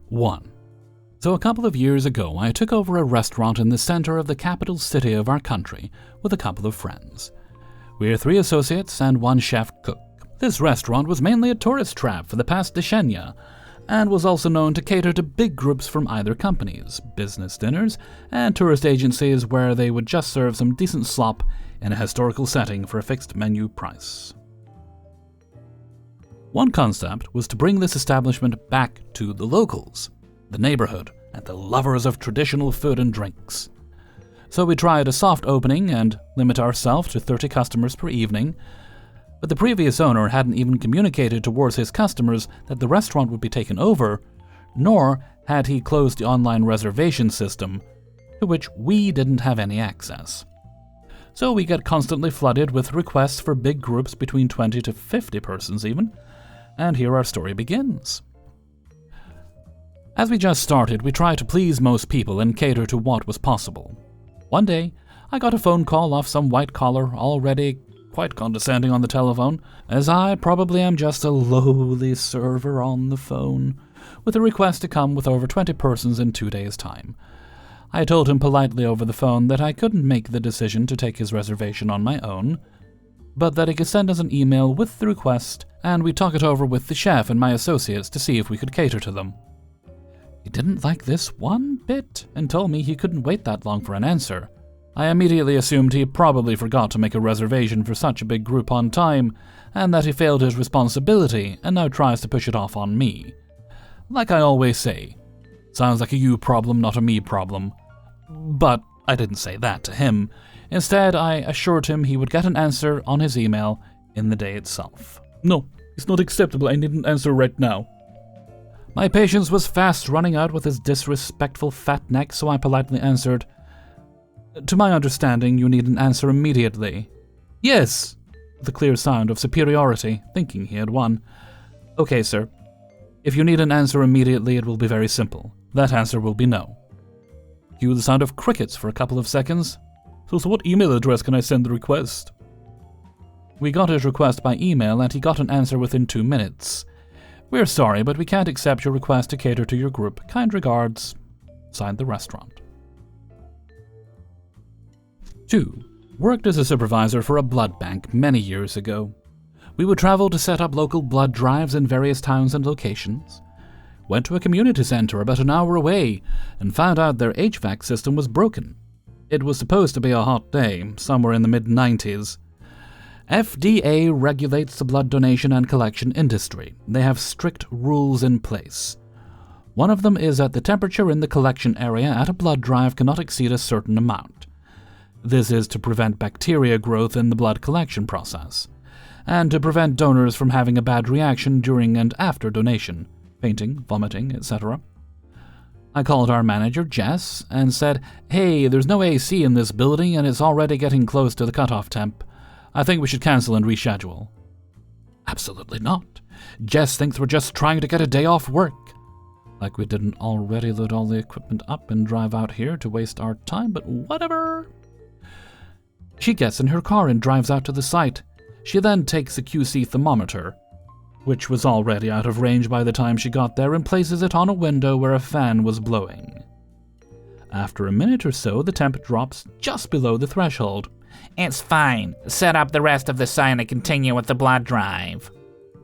1. So a couple of years ago, I took over a restaurant in the center of the capital city of our country with a couple of friends. We're 3 associates and 1 chef cook. This restaurant was mainly a tourist trap for the past decennia, and was also known to cater to big groups from either companies, business dinners, and tourist agencies where they would just serve some decent slop in a historical setting for a fixed menu price. One concept was to bring this establishment back to the locals, the neighborhood, and the lovers of traditional food and drinks. So we tried a soft opening and limit ourselves to 30 customers per evening, but the previous owner hadn't even communicated towards his customers that the restaurant would be taken over, nor had he closed the online reservation system, to which we didn't have any access. So we get constantly flooded with requests for big groups between 20 to 50 persons even, and here our story begins. As we just started, we tried to please most people and cater to what was possible. One day, I got a phone call off some white collar, already quite condescending on the telephone, as I probably am just a lowly server on the phone, with a request to come with over 20 persons in 2 days' time. I told him politely over the phone that I couldn't make the decision to take his reservation on my own, but that he could send us an email with the request, and we'd talk it over with the chef and my associates to see if we could cater to them. He didn't like this one bit and told me he couldn't wait that long for an answer. I immediately assumed he probably forgot to make a reservation for such a big group on time, and that he failed his responsibility and now tries to push it off on me. Like I always say, sounds like a you problem, not a me problem. But I didn't say that to him. Instead, I assured him he would get an answer on his email in the day itself. No, it's not acceptable. I need an answer right now. My patience was fast running out with his disrespectful fat neck, so I politely answered, "To my understanding, you need an answer immediately." "Yes," with a clear sound of superiority, thinking he had won. "Okay, sir. If you need an answer immediately, it will be very simple. That answer will be no." Cue the sound of crickets for a couple of seconds. So what email address can I send the request?" We got his request by email, and he got an answer within 2 minutes. "We're sorry, but we can't accept your request to cater to your group. Kind regards," signed the restaurant. 2. Worked as a supervisor for a blood bank many years ago. We would travel to set up local blood drives in various towns and locations. Went to a community center about an hour away and found out their HVAC system was broken. It was supposed to be a hot day, somewhere in the mid-90s. FDA regulates the blood donation and collection industry. They have strict rules in place. One of them is that the temperature in the collection area at a blood drive cannot exceed a certain amount. This is to prevent bacteria growth in the blood collection process, and to prevent donors from having a bad reaction during and after donation, fainting, vomiting, etc. I called our manager, Jess, and said, "Hey, there's no AC in this building and it's already getting close to the cutoff temp. I think we should cancel and reschedule." "Absolutely not. Jess thinks we're just trying to get a day off work." Like we didn't already load all the equipment up and drive out here to waste our time, but whatever. She gets in her car and drives out to the site. She then takes a QC thermometer, which was already out of range by the time she got there, and places it on a window where a fan was blowing. After a minute or so, the temp drops just below the threshold. "It's fine. Set up the rest of the sign and continue with the blood drive."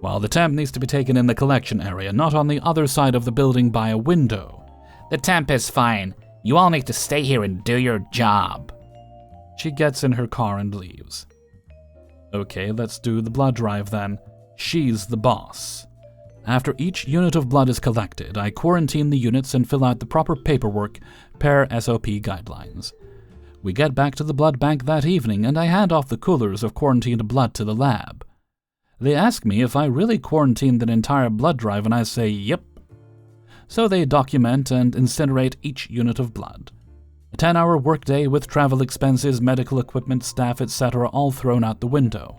While the temp needs to be taken in the collection area, not on the other side of the building by a window. "The temp is fine. You all need to stay here and do your job." She gets in her car and leaves. Okay, let's do the blood drive then. She's the boss. After each unit of blood is collected, I quarantine the units and fill out the proper paperwork per SOP guidelines. We get back to the blood bank that evening, and I hand off the coolers of quarantined blood to the lab. They ask me if I really quarantined an entire blood drive, and I say yep. So they document and incinerate each unit of blood. A 10-hour workday with travel expenses, medical equipment, staff, etc. all thrown out the window.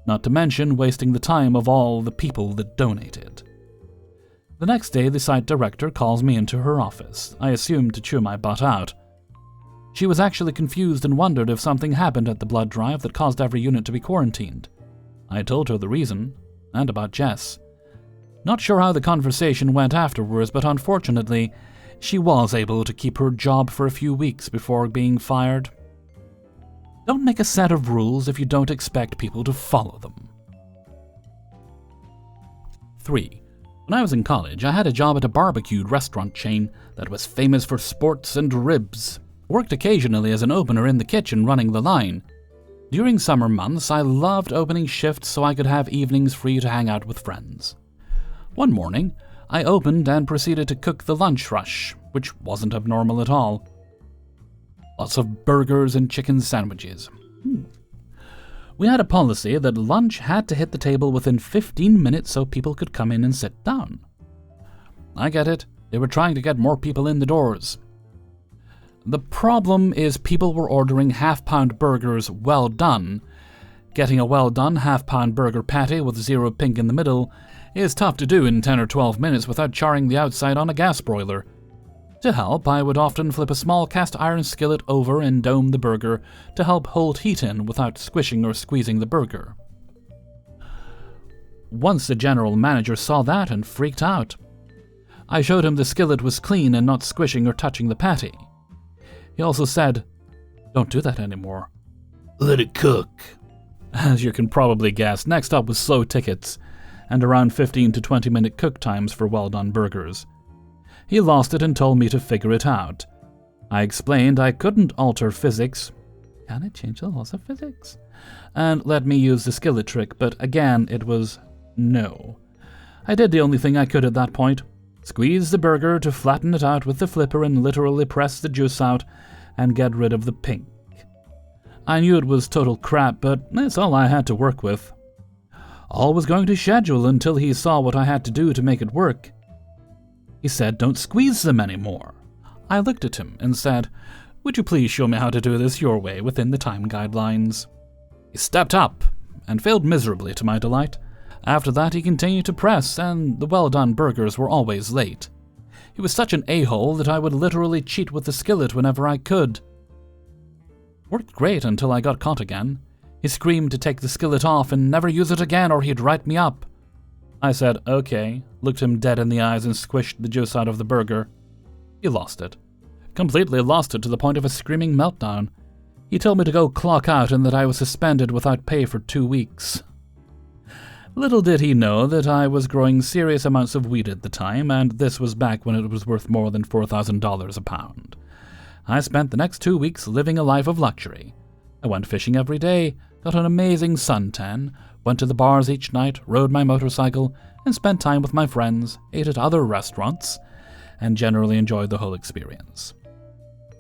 Not to mention wasting the time of all the people that donated. The next day, the site director calls me into her office, I assume to chew my butt out. She was actually confused and wondered if something happened at the blood drive that caused every unit to be quarantined. I told her the reason, and about Jess. Not sure how the conversation went afterwards, but unfortunately, she was able to keep her job for a few weeks before being fired. Don't make a set of rules if you don't expect people to follow them. 3. When I was in college, I had a job at a barbecue restaurant chain that was famous for sports and ribs. Worked occasionally as an opener in the kitchen running the line. During summer months, I loved opening shifts so I could have evenings free to hang out with friends. One morning, I opened and proceeded to cook the lunch rush, which wasn't abnormal at all. Lots of burgers and chicken sandwiches. We had a policy that lunch had to hit the table within 15 minutes so people could come in and sit down. I get it, they were trying to get more people in the doors. The problem is people were ordering half-pound burgers well done. Getting a well-done half-pound burger patty with zero pink in the middle is tough to do in 10 or 12 minutes without charring the outside on a gas broiler. To help, I would often flip a small cast iron skillet over and dome the burger to help hold heat in without squishing or squeezing the burger. Once the general manager saw that and freaked out. I showed him the skillet was clean and not squishing or touching the patty. He also said, "Don't do that anymore. Let it cook." As you can probably guess, next up was slow tickets and around 15 to 20 minute cook times for well-done burgers. He lost it and told me to figure it out. I explained I couldn't alter physics. Can it change the laws of physics? And let me use the skillet trick, but again it was no. I did the only thing I could at that point. Squeeze the burger to flatten it out with the flipper and literally press the juice out and get rid of the pink. I knew it was total crap, but that's all I had to work with. All was going to schedule until he saw what I had to do to make it work. He said, "Don't squeeze them anymore." I looked at him and said, "Would you please show me how to do this your way within the time guidelines?" He stepped up and failed miserably to my delight. After that, he continued to press, and the well-done burgers were always late. He was such an a-hole that I would literally cheat with the skillet whenever I could. Worked great until I got caught again. He screamed to take the skillet off and never use it again or he'd write me up. I said, "Okay," looked him dead in the eyes and squished the juice out of the burger. He lost it. Completely lost it to the point of a screaming meltdown. He told me to go clock out and that I was suspended without pay for 2 weeks. Little did he know that I was growing serious amounts of weed at the time, and this was back when it was worth more than $4,000 a pound. I spent the next 2 weeks living a life of luxury. I went fishing every day, got an amazing suntan, went to the bars each night, rode my motorcycle, and spent time with my friends, ate at other restaurants, and generally enjoyed the whole experience.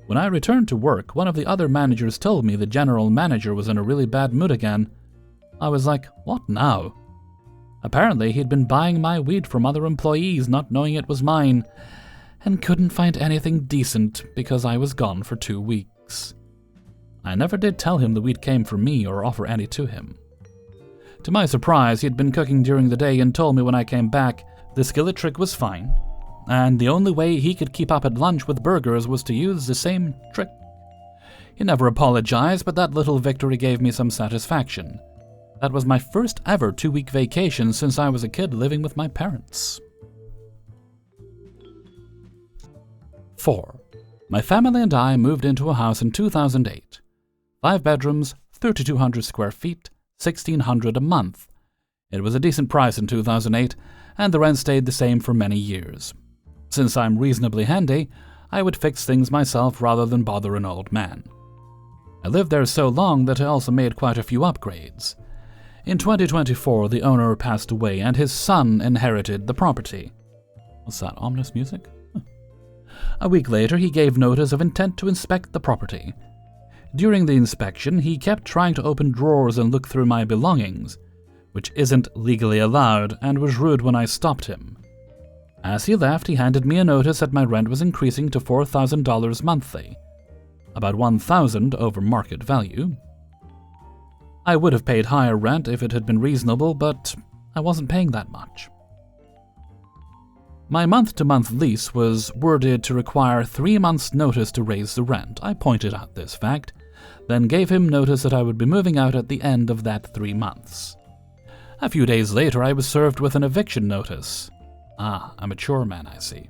When I returned to work, one of the other managers told me the general manager was in a really bad mood again. I was like, what now? Apparently, he'd been buying my weed from other employees, not knowing it was mine, and couldn't find anything decent because I was gone for 2 weeks. I never did tell him the weed came from me or offer any to him. To my surprise, he'd been cooking during the day and told me when I came back the skillet trick was fine, and the only way he could keep up at lunch with burgers was to use the same trick. He never apologized, but that little victory gave me some satisfaction. That was my first ever 2-week vacation since I was a kid living with my parents. 4. My family and I moved into a house in 2008. 5 bedrooms, 3,200 square feet, $1,600 a month. It was a decent price in 2008, and the rent stayed the same for many years. Since I'm reasonably handy, I would fix things myself rather than bother an old man. I lived there so long that I also made quite a few upgrades. In 2024, the owner passed away and his son inherited the property. What's that, ominous music? A week later, he gave notice of intent to inspect the property. During the inspection, he kept trying to open drawers and look through my belongings, which isn't legally allowed, and was rude when I stopped him. As he left, he handed me a notice that my rent was increasing to $4,000 monthly, about $1,000 over market value. I would have paid higher rent if it had been reasonable, but I wasn't paying that much. My month-to-month lease was worded to require 3 months' notice to raise the rent. I pointed out this fact, then gave him notice that I would be moving out at the end of that 3 months. A few days later, I was served with an eviction notice. Ah, a mature man, I see.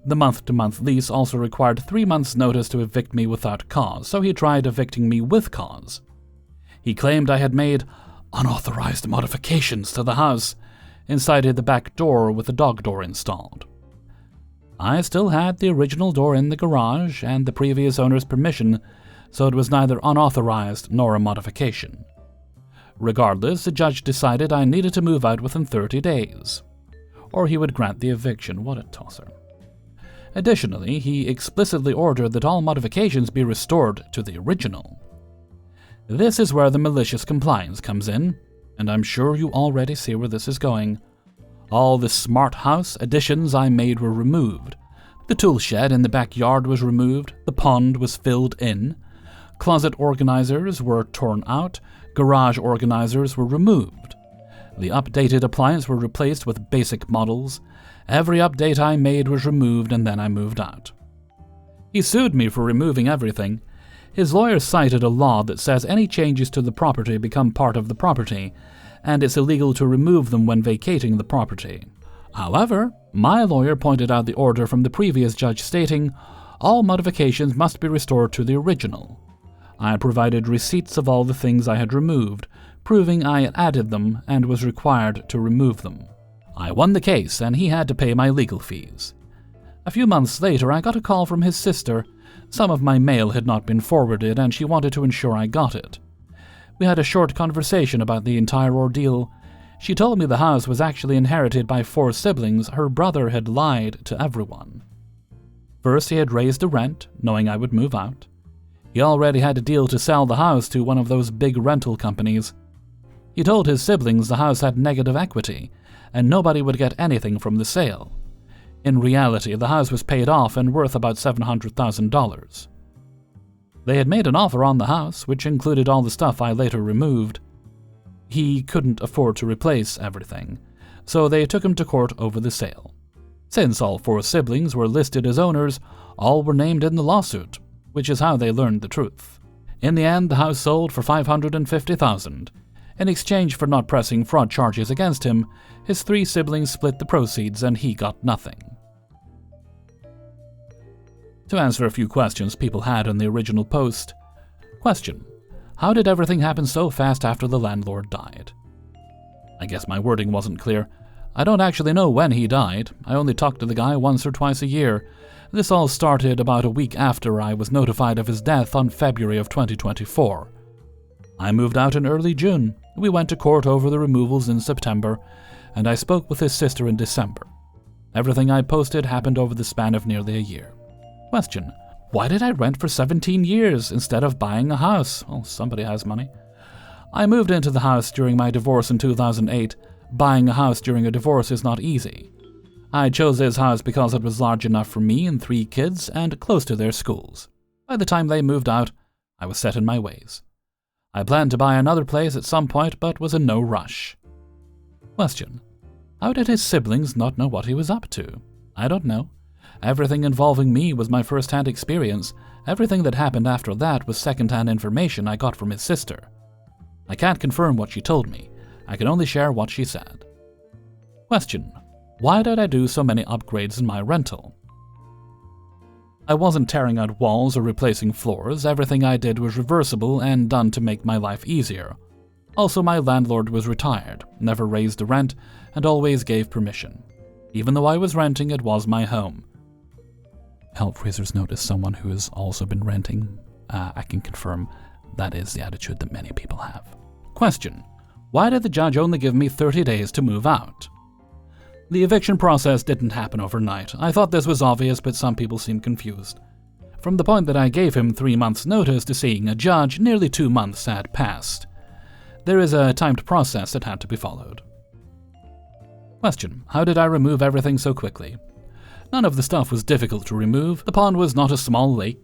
The month-to-month lease also required 3 months' notice to evict me without cause, so he tried evicting me with cause. He claimed I had made unauthorized modifications to the house and cited the back door with the dog door installed. I still had the original door in the garage and the previous owner's permission, so it was neither unauthorized nor a modification. Regardless, the judge decided I needed to move out within 30 days, or he would grant the eviction. What a tosser. Additionally, he explicitly ordered that all modifications be restored to the original. This is where the malicious compliance comes in, and I'm sure you already see where this is going. All the smart house additions I made were removed. The tool shed in the backyard was removed, the pond was filled in, closet organizers were torn out, garage organizers were removed. The updated appliances were replaced with basic models. Every update I made was removed, and then I moved out. He sued me for removing everything. His lawyer cited a law that says any changes to the property become part of the property, and it's illegal to remove them when vacating the property. However, my lawyer pointed out the order from the previous judge stating all modifications must be restored to the original. I provided receipts of all the things I had removed, proving I had added them and was required to remove them. I won the case, and he had to pay my legal fees. A few months later, I got a call from his sister. Some of my mail had not been forwarded, and she wanted to ensure I got it. We had a short conversation about the entire ordeal. She told me the house was actually inherited by 4 siblings. Her brother had lied to everyone. First, he had raised the rent, knowing I would move out. He already had a deal to sell the house to one of those big rental companies. He told his siblings the house had negative equity, and nobody would get anything from the sale. In reality, the house was paid off and worth about $700,000. They had made an offer on the house, which included all the stuff I later removed. He couldn't afford to replace everything, so they took him to court over the sale. Since all 4 siblings were listed as owners, all were named in the lawsuit, which is how they learned the truth. In the end, the house sold for $550,000. In exchange for not pressing fraud charges against him, his 3 siblings split the proceeds and he got nothing. To answer a few questions people had in the original post. Question: how did everything happen so fast after the landlord died? I guess my wording wasn't clear. I don't actually know when he died. I only talked to the guy once or twice a year. This all started about a week after I was notified of his death on February of 2024. I moved out in early June. We went to court over the removals in September, and I spoke with his sister in December. Everything I posted happened over the span of nearly a year. Question: why did I rent for 17 years instead of buying a house? Well, somebody has money. I moved into the house during my divorce in 2008. Buying a house during a divorce is not easy. I chose this house because it was large enough for me and 3 kids and close to their schools. By the time they moved out, I was set in my ways. I planned to buy another place at some point, but was in no rush. Question: how did his siblings not know what he was up to? I don't know. Everything involving me was my first-hand experience. Everything that happened after that was second-hand information I got from his sister. I can't confirm what she told me. I can only share what she said. Question: why did I do so many upgrades in my rental? I wasn't tearing out walls or replacing floors. Everything I did was reversible and done to make my life easier. Also, my landlord was retired, never raised the rent, and always gave permission. Even though I was renting, it was my home. Help Fraser's note is someone who has also been renting. I can confirm that is the attitude that many people have. Question: why did the judge only give me 30 days to move out? The eviction process didn't happen overnight. I thought this was obvious, but some people seemed confused. From the point that I gave him 3 months' notice to seeing a judge, nearly 2 months had passed. There is a timed process that had to be followed. Question: how did I remove everything so quickly? None of the stuff was difficult to remove. The pond was not a small lake.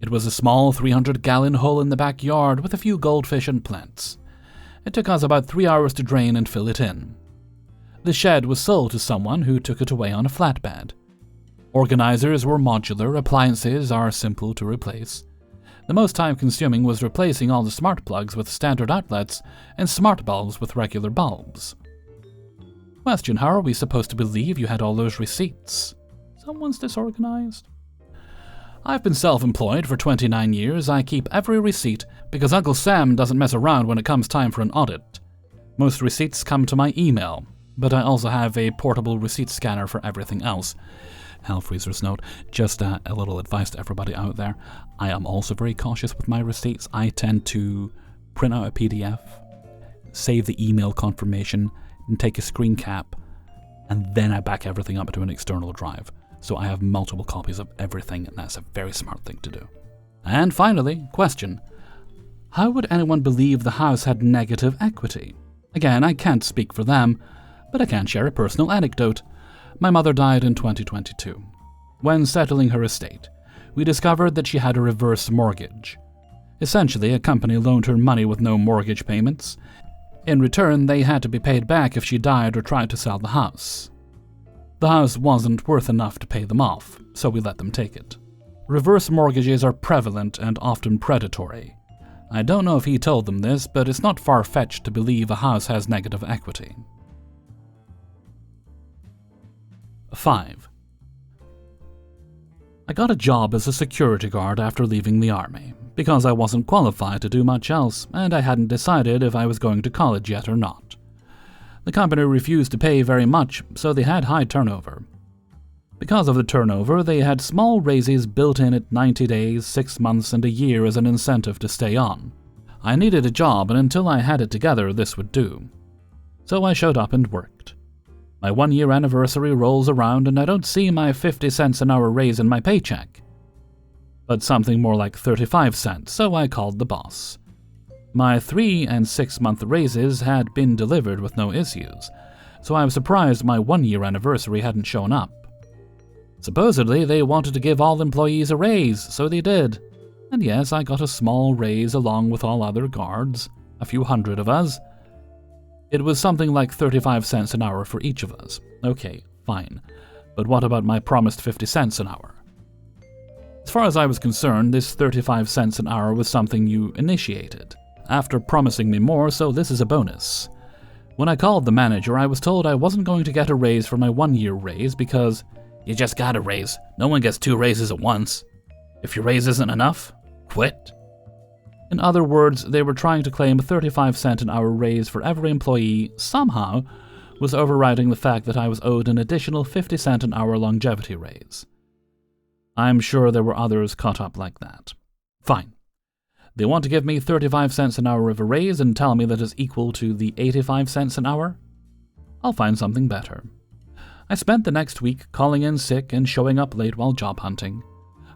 It was a small 300-gallon hole in the backyard with a few goldfish and plants. It took us about 3 hours to drain and fill it in. The shed was sold to someone who took it away on a flatbed. Organizers were modular, appliances are simple to replace. The most time-consuming was replacing all the smart plugs with standard outlets and smart bulbs with regular bulbs. Question: how are we supposed to believe you had all those receipts? Someone's disorganized. I've been self-employed for 29 years. I keep every receipt because Uncle Sam doesn't mess around when it comes time for an audit. Most receipts come to my email, but I also have a portable receipt scanner for everything else. Hellfreezer's note, just a little advice to everybody out there. I am also very cautious with my receipts. I tend to print out a PDF, save the email confirmation, and take a screen cap, and then I back everything up to an external drive. So I have multiple copies of everything, and that's a very smart thing to do. And finally, question: how would anyone believe the house had negative equity? Again, I can't speak for them, but I can share a personal anecdote. My mother died in 2022. When settling her estate, we discovered that she had a reverse mortgage. Essentially, a company loaned her money with no mortgage payments. In return, they had to be paid back if she died or tried to sell the house. The house wasn't worth enough to pay them off, so we let them take it. Reverse mortgages are prevalent and often predatory. I don't know if he told them this, but it's not far-fetched to believe a house has negative equity. 5. I got a job as a security guard after leaving the army, because I wasn't qualified to do much else, and I hadn't decided if I was going to college yet or not. The company refused to pay very much, so they had high turnover. Because of the turnover, they had small raises built in at 90 days, 6 months, and a year as an incentive to stay on. I needed a job, and until I had it together, this would do. So I showed up and worked. My 1-year anniversary rolls around, and I don't see my 50 cents an hour raise in my paycheck, but something more like 35 cents, so I called the boss. My 3- and 6-month raises had been delivered with no issues, so I was surprised my 1-year anniversary hadn't shown up. Supposedly, they wanted to give all employees a raise, so they did. And yes, I got a small raise along with all other guards, a few hundred of us. It was something like 35 cents an hour for each of us. Okay, fine. But what about my promised 50 cents an hour? As far as I was concerned, this 35 cents an hour was something you initiated, after promising me more, so this is a bonus. When I called the manager, I was told I wasn't going to get a raise for my 1-year raise because you just got a raise. No one gets 2 raises at once. If your raise isn't enough, quit. In other words, they were trying to claim a 35 cent an hour raise for every employee somehow was overriding the fact that I was owed an additional 50 cent an hour longevity raise. I'm sure there were others caught up like that. Fine. They want to give me 35 cents an hour of a raise and tell me that is equal to the 85 cents an hour? I'll find something better. I spent the next week calling in sick and showing up late while job hunting.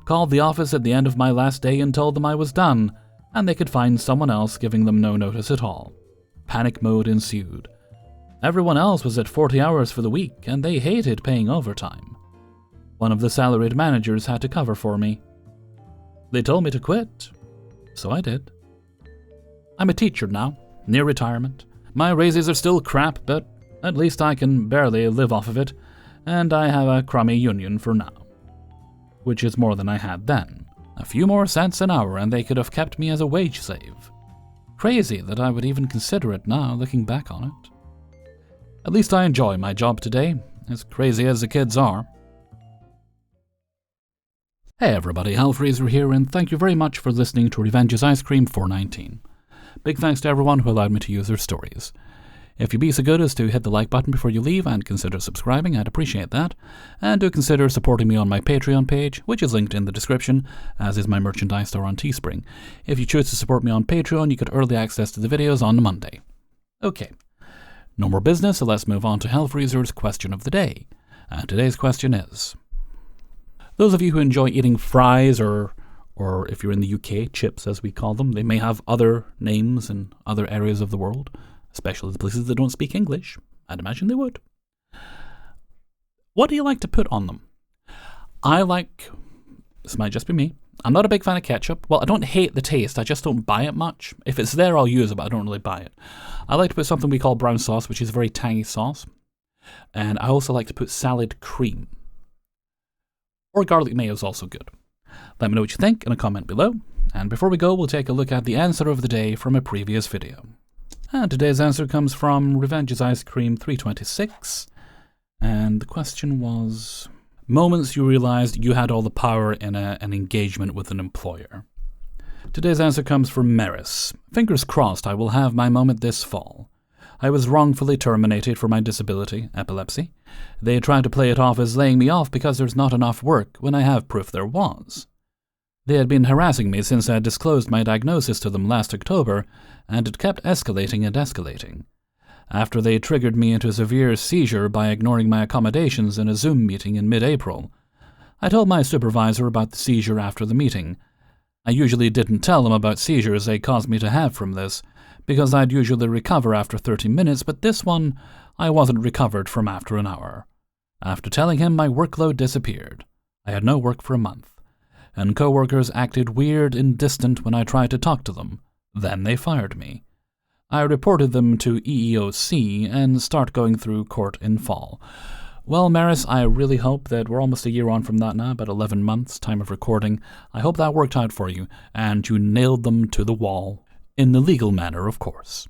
Called the office at the end of my last day and told them I was done, and they could find someone else, giving them no notice at all. Panic mode ensued. Everyone else was at 40 hours for the week, and they hated paying overtime. One of the salaried managers had to cover for me. They told me to quit, so I did. I'm a teacher now, near retirement. My raises are still crap, but at least I can barely live off of it, and I have a crummy union for now. Which is more than I had then. A few more cents an hour and they could have kept me as a wage slave. Crazy that I would even consider it now, looking back on it. At least I enjoy my job today, as crazy as the kids are. Hey everybody, Hellfreezer here, and thank you very much for listening to Revenge's Ice Cream 419. Big thanks to everyone who allowed me to use their stories. If you'd be so good as to hit the like button before you leave and consider subscribing, I'd appreciate that. And do consider supporting me on my Patreon page, which is linked in the description, as is my merchandise store on Teespring. If you choose to support me on Patreon, you get early access to the videos on Monday. Okay, no more business, so let's move on to Hellfreezer's question of the day. And today's question is: those of you who enjoy eating fries, or if you're in the UK, chips as we call them, they may have other names in other areas of the world, especially the places that don't speak English. I'd imagine they would. What do you like to put on them? This might just be me, I'm not a big fan of ketchup. Well, I don't hate the taste, I just don't buy it much. If it's there, I'll use it, but I don't really buy it. I like to put something we call brown sauce, which is a very tangy sauce. And I also like to put salad cream. Or garlic mayo is also good. Let me know what you think in a comment below. And before we go, we'll take a look at the answer of the day from a previous video. And today's answer comes from Revenge's Ice Cream 326. And the question was, moments you realized you had all the power in an engagement with an employer. Today's answer comes from Maris. Fingers crossed I will have my moment this fall. I was wrongfully terminated for my disability, epilepsy. They tried to play it off as laying me off because there's not enough work when I have proof there was. They had been harassing me since I had disclosed my diagnosis to them last October, and it kept escalating and escalating. After they triggered me into a severe seizure by ignoring my accommodations in a Zoom meeting in mid-April, I told my supervisor about the seizure after the meeting. I usually didn't tell him about seizures they caused me to have from this, because I'd usually recover after 30 minutes, but this one I wasn't recovered from after an hour. After telling him, my workload disappeared. I had no work for a month, and coworkers acted weird and distant when I tried to talk to them. Then they fired me. I reported them to EEOC and start going through court in fall. Well, Maris, I really hope that we're almost a year on from that now, about 11 months, time of recording. I hope that worked out for you, and you nailed them to the wall. In the legal manner, of course.